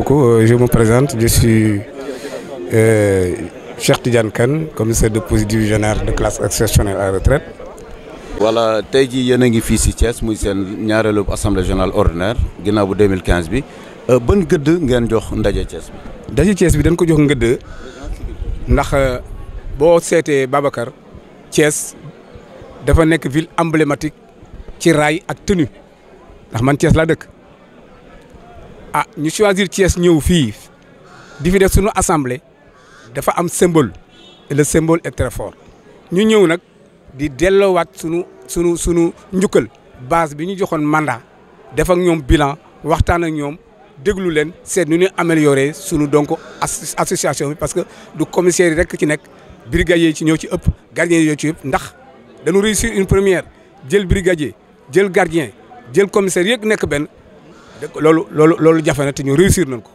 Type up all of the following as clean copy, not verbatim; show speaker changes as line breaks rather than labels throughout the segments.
beaucoup. Je me présente, je suis Cheikh Tidiane Kane, commissaire de police divisionnaire de classe exceptionnelle à la retraite.
Voilà, tey jii yéen a ngi fii si Thiès muy seen ñaareelu assemblée générale ordinaire ginnaaw bu 2015 bi ban gëdd ngeen jox ndaje Thiès bi.
ndaje Thiès bi dañ ko jox ngëdd ndax boo seetee Babacar Thiès dafa nekk ville emblématique ci raay ak tenue ndax man Thiès laa dëkk ñu choisir Thiès ñëw fii di fi def suñu assemblée dafa am symbole et le symbole est très fort ñu ñëw nag di delloowaat sunu njukkal base bi ñu joxoon mandat def ak ñoom bilan waxtaan ak ñoom déglu leen seet nu ñu améliorer sunu donc association bi parce que du commissaire yi rek ci nekk brigadier yi ci ñoo ci ëpp gardien yi ñoo ci ëpp ndax dañu réussir une première jël brigadier jël gardien jël commissaire yëpp nekk benn loolu jafe na te ñu réussir nañ ko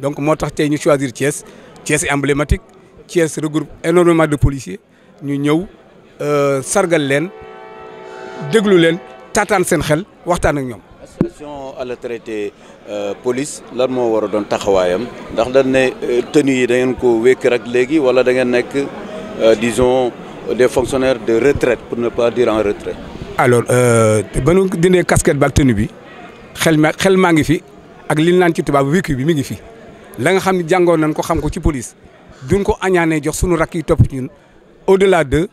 donc moo tax tey ñu choisir Thiès Thiès est emblématique Thiès regroupe énormément de policiers ñu ñëw sargal leen déglu leen taataan seen xel waxtaan ak ñoom.
association à la traité police lan moo war a doon taxawaayam ndax dañ ne tenue yi da ngeen ko wékk rek léegi wala da ngeen nekk disons des fonctionnaires de retraite pour ne pas dire en retrait.
alors ba nu dindee casquette ba ak tenue bi xel maa ngi fi ak li ñu naan ci tubaab vécu bi mi ngi fi la nga xam ne jàngoon nañ ko xam ko ci police duñ ko añaanee jox sunu rakk yi topp ci ñun au-delà de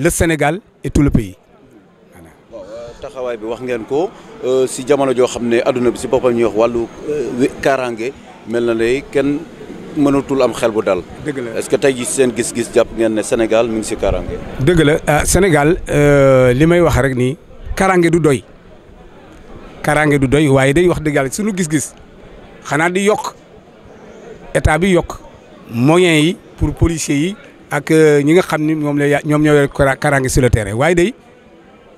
le Sénégal et tout le pays.
bon taxawaay bi wax ngeen ko si jamono joo xam ne adduna bi si boppam ñuy wax wàllu kaaraange mel na ne kenn mënatul am xel bu dal.
dëgg la
est-ce que tey jii seen gis-gis jàpp ngeen ne Sénégal mi ngi si kaaraange.
dëgg la Sénégal li may wax rek nii kaaraange du doy waaye day wax dëgg yàlla suñu gis-gis xanaa di yokk état bi yokk moyens yi pour policiers yi. ak ñi nga xam ni ñoom ñoo yor kaaraange sur le terrain waaye day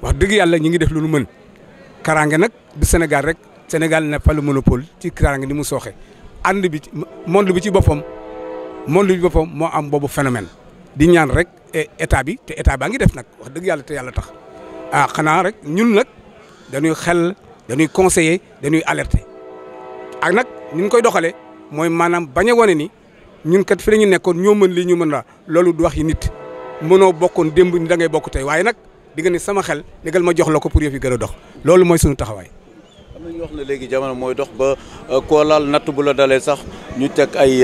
wax dëgg yàlla ñi ngi def lu nu mën kaaraange nag du Sénégal rek Sénégal n'a pas le monopole ci kaaraange ni mu sooxe ànd bi monde bi ci boppam moo am boobu phénomène di ñaan rek état bi te état baa ngi def nag wax dëgg yàlla te yàlla tax xanaa rek ñun nag dañuy conseiller dañuy alerter ak nag ni ñu koy doxalee mooy maanaam bañ a wane ni. ñun kat fi la ñu nekkoon ñoo mën lii ñu mën la loolu du wax yi nit mënoo bokkoon démb ni da ngay bokk tey waaye nag di nga ne sama xel légal ma jox la ko pour yëf yi gën a dox loolu mooy suñu taxawaay.
am na ñu wax ne léegi jamono mooy dox ba koo laal natt bu la dalee sax ñu teg ay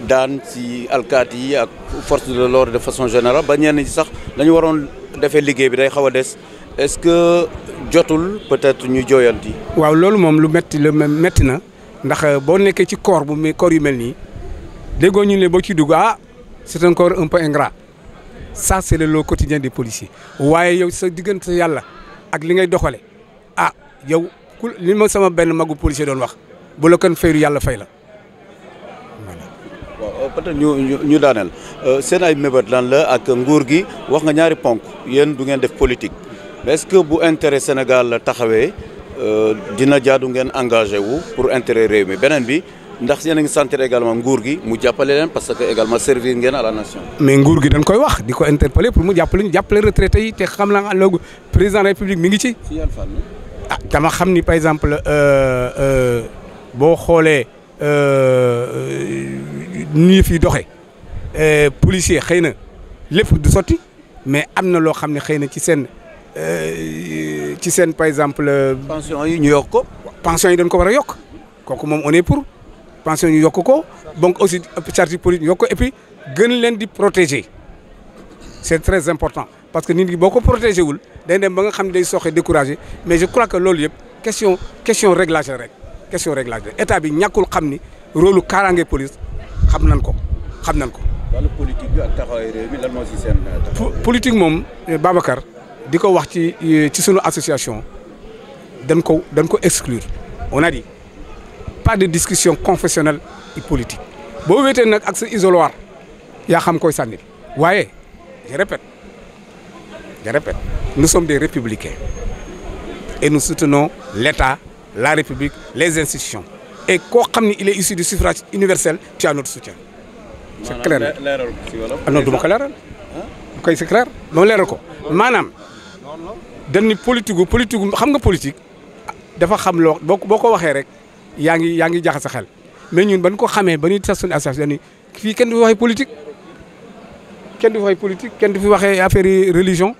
daan ci alkaati yi ak force de l'ordre de façon générale ba ñenn ñi sax dañu waroon defee liggéey bi day xaw a des est-ce que jotul peut-être ñu jooyanti.
waaw loolu moom lu metti na ndax boo nekkee ci corps yu mel nii. déggoo ñu ne boo ci dugg c'est encore un peu ingrat ça c'est le lot quotidien des policiers waaye yow sa diggante yàlla ak li ngay doxale yow li ma sama benn magu policier doon wax bu la kon fayru yàlla fay la voilà.
bon peut-être ñu daaneel seen ay mébét lan la ak nguur gi wax nga ñaari ponk yéen du ngeen def politique mais est-ce que bu intérêt Sénégal taxawee dina jaadu ngeen engagé wu pour intérêt réew mi beneen bi. ndax yéen a ngi sentir également nguur gi mu jàppale leen parce que également servir ngeen à la nation.
mais nguur gi dañ koy wax di ko interpeller pour mu jàppale retraités yi te xam naa loolu président de la République mi ngi ci.
si yan fànn.
dama xam ni par exemple boo xoolee ni fi doxee policier xëy na lépp du sotti mais am na loo xam ne xëy na ci seen par exemple.
pension yi ñu yokk ko.
pension yi dañ ko war a yokk kooku moom on est pour. pension ñu yokk ko donc aussi charge politique yokk ko et puis gën leen di protéger c'est très important parce que nit ñi boo ko protéger wul day dem ba nga xam ne day soxe découragé mais je crois que loolu yëpp question réglage la rek question réglage la état bi ñàkkul xam ni rôle kaaraange police xam nañ ko.
wàllu politique bi ak taxawaay réew mi lan moo ci seen taxawaay.
politique moom Babacar di ko wax ci sunu association dañ ko exclure on a dit. pas de discussion confessionnelle et politique boo wéetee nag ak sa isoloir yaa xam koy sànni waaye je répète nous sommes des républicains et nous soutenons l'État la République les institutions et koo xam ni il est issu du suffrage universel tu as notre soutien. c'est clair non du ma ko leeral. koy c'est clair non leeral ko maanaam dañ ni politique xam nga politique dafa xam loo boo ko waxee rek. yaa ngi jaxase sa xel mais ñun ban ko xamee ba ñuy tas suñu association fii kenn du fi waxee politique kenn du fi waxee politique kenn du fi waxee affaire yi religion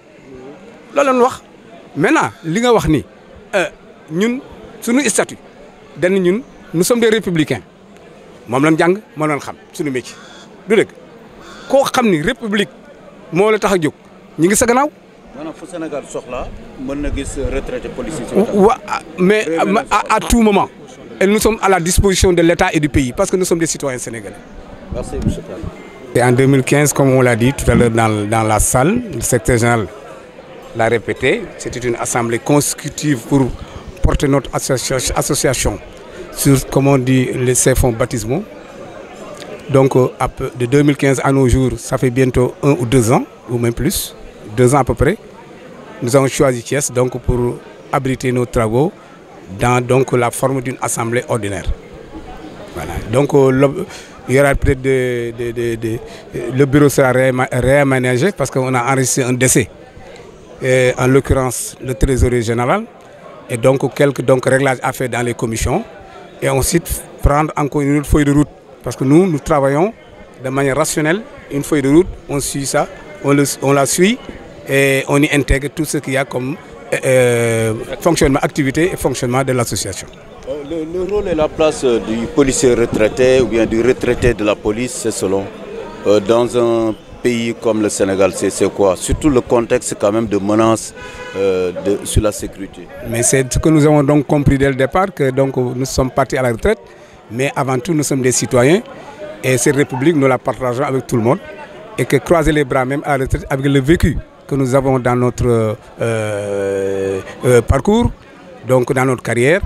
loolu la ñu wax. maintenant li nga wax ni ñun suñu statut dañ ñun nous sommes des républicains moom lañ jàng moom lañ xam suñu métier du dëgg koo xam ni république moo la tax a jóg ñu ngi sa gannaaw.
maanaam fu Sénégal soxla mën na gis retraité policier.
wa mais à tout moment. Et nous sommes à la disposition de l'État et du pays parce que nous sommes des citoyens sénégalais.
Merci, M. Tall.
Et en 2015, comme on l'a dit tout à l'heure dans la salle, le secrétaire général l'a répété, c'était une assemblée constitutive pour porter notre association sur, comme on dit, ces fonds baptismaux. Donc de 2015 à nos jours, ça fait bientôt 1 ou 2 ans, ou même plus, 2 ans à peu près. Nous avons choisi Thiès donc, pour abriter nos travaux dans donc, la forme d'une assemblée ordinaire. Voilà. Donc il y aura peut-être le bureau sera réaménagé parce qu'on a enregistré un décès, en l'occurrence le trésorier général, et donc quelques réglages à faire dans les commissions, et ensuite prendre encore une autre feuille de route, parce que nous travaillons de manière rationnelle, une feuille de route, on suit ça, on la suit, et on y intègre tout ce qu'il y a comme fonctionnement, activité et fonctionnement de l'association.
Le rôle et la place du policier retraité ou bien du retraité de la police, c'est selon. Dans un pays comme le Sénégal, c'est quoi? Surtout le contexte quand même de menaces sur la sécurité. Mais
c'est ce que nous avons donc compris dès le départ, que donc, nous sommes partis à la retraite, mais avant tout nous sommes des citoyens et cette République nous la partageons avec tout le monde, et que croiser les bras même à la retraite avec le vécu que nous avons dans notre parcours, donc dans notre carrière,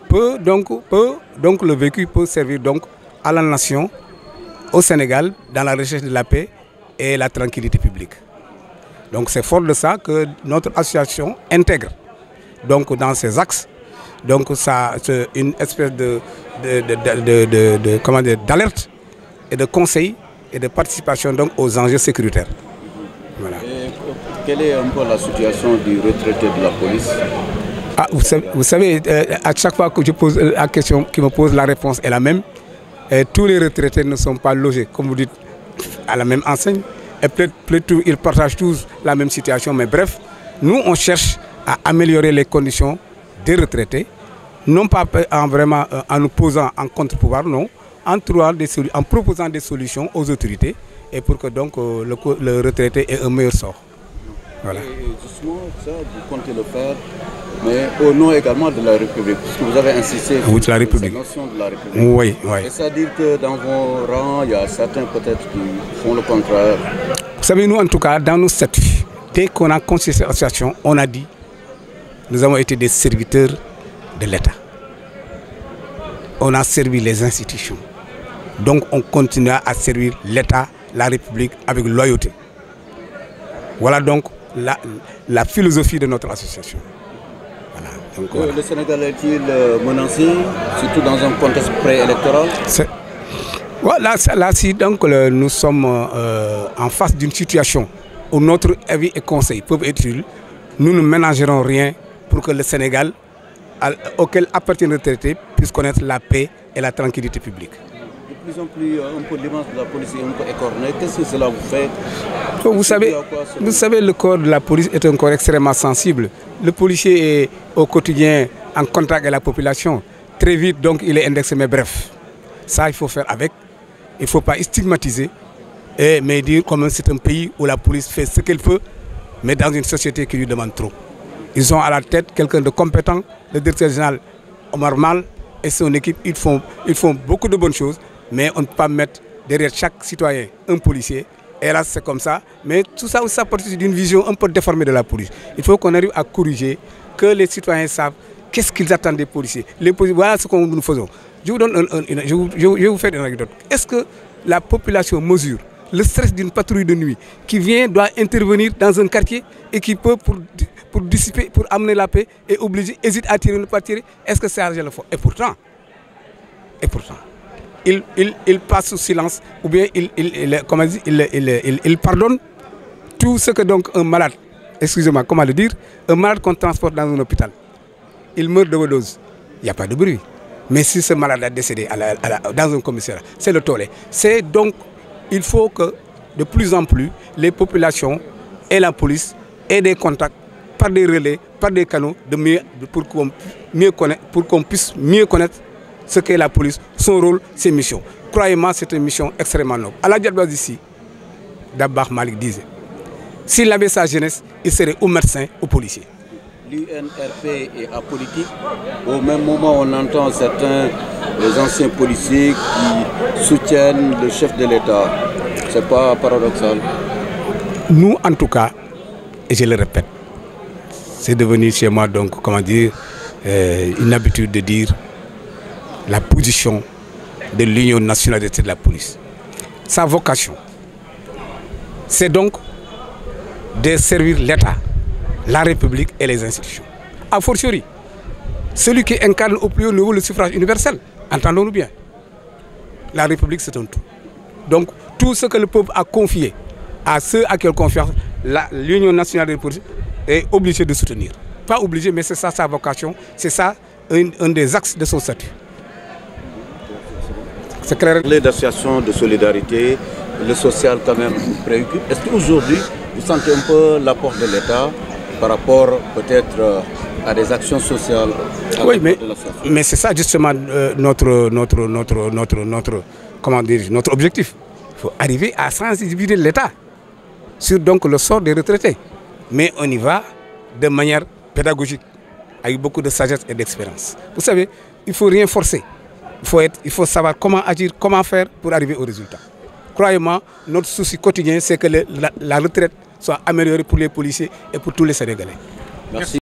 donc le vécu peut servir donc à la nation, au Sénégal, dans la recherche de la paix et la tranquillité publique. Donc c'est fort de ça que notre association intègre donc dans ces axes, donc ça c'est une espèce d'alerte et de conseil et de participation donc aux enjeux sécuritaires. Voilà.
Quelle est un peu la situation du retraité de la police?
Vous savez, à chaque fois que je pose la question qui me pose, la réponse est la même. Et tous les retraités ne sont pas logés, comme vous dites, à la même enseigne. Et peut-être ils partagent tous la même situation. Mais bref, nous, on cherche à améliorer les conditions des retraités, non pas en nous posant en contre-pouvoir, non, en proposant des solutions aux autorités, et pour que donc le retraité ait un meilleur sort. Voilà.
Et justement, ça, vous comptez le faire, mais au nom également de la République, parce que vous avez insisté sur
la République.
Notion de la République.
Oui, oui.
Et c'est-à-dire que dans vos rangs, il y a certains peut-être qui font le contraire.
Vous savez, nous en tout cas, dans nos statuts, dès qu'on a constitué cette association, on a dit, nous avons été des serviteurs de l'État. On a servi les institutions. Donc on continue à servir l'État, la République avec loyauté. Voilà donc la philosophie de notre association. Voilà. Donc, voilà.
Le Sénégal est-il menacé, surtout dans un contexte préélectoral?
Voilà, là si donc nous sommes en face d'une situation où notre avis et conseils peuvent être utiles, nous ne ménagerons rien pour que le Sénégal, auquel appartient le traité, puisse connaître la paix et la tranquillité publique.
De plus en plus, un peu l'image de la police est un peu écornée. Qu'est-ce que cela vous fait?
Vous savez, le corps de la police est un corps extrêmement sensible. Le policier est au quotidien en contact avec la population. Très vite, donc, il est indexé, mais bref. Ça, il faut faire avec. Il ne faut pas stigmatiser, mais dire comme c'est un pays où la police fait ce qu'elle peut, mais dans une société qui lui demande trop. Ils ont à la tête quelqu'un de compétent, le directeur général Omar Mal et son équipe, ils font beaucoup de bonnes choses, mais on ne peut pas mettre derrière chaque citoyen un policier. Et là, c'est comme ça. Mais tout ça, ça participe d'une vision un peu déformée de la police. Il faut qu'on arrive à corriger, que les citoyens savent qu'est-ce qu'ils attendent des policiers. Voilà ce que nous faisons. Je vais vous faire une anecdote. Est-ce que la population mesure le stress d'une patrouille de nuit qui doit intervenir dans un quartier et qui peut, pour dissiper, pour amener la paix, et hésite à tirer, ne pas tirer? Est-ce que c'est argent le faux? Et pourtant, il passe sous silence, ou bien il pardonne tout ce que donc un malade, excusez-moi, comment le dire, un malade qu'on transporte dans un hôpital, il meurt d'overdose, il n'y a pas de bruit. Mais si ce malade a décédé dans un commissariat, c'est le tollé. C'est donc, il faut que de plus en plus, les populations et la police aient des contacts par des relais, par des canaux, pour qu'on puisse mieux connaître ce qu'est la police, son rôle, ses missions. Croyez-moi, c'est une mission extrêmement noble. À la diablesse d'ici, Dabakh Malik disait, s'il avait sa jeunesse, il serait ou médecin ou policier.
L'UNRP est apolitique. Au même moment, on entend certains anciens policiers qui soutiennent le chef de l'État. C'est pas paradoxal?
Nous, en tout cas, et je le répète, c'est devenu chez moi, donc, comment dire, une habitude de dire la position de l'Union nationale de la police. Sa vocation, c'est donc de servir l'État, la République et les institutions. A fortiori, celui qui incarne au plus haut niveau le suffrage universel, entendons-nous bien. La République, c'est un tout. Donc, tout ce que le peuple a confié à ceux à qui il confie, l'Union nationale de la police est obligée de soutenir. Pas obligée, mais c'est ça sa vocation, c'est ça un des axes de son statut. C'est clair.
Les associations de solidarité, le social quand même vous préoccupe. Est-ce qu'aujourd'hui, vous sentez un peu l'apport de l'État par rapport peut-être à des actions sociales?
Oui, mais c'est ça justement notre objectif. Il faut arriver à sensibiliser l'État sur donc le sort des retraités. Mais on y va de manière pédagogique, avec beaucoup de sagesse et d'expérience. Vous savez, il ne faut rien forcer. Il faut savoir comment agir, comment faire pour arriver au résultat. Croyez-moi, notre souci quotidien, c'est que la retraite soit améliorée pour les policiers et pour tous les Sénégalais.
Merci.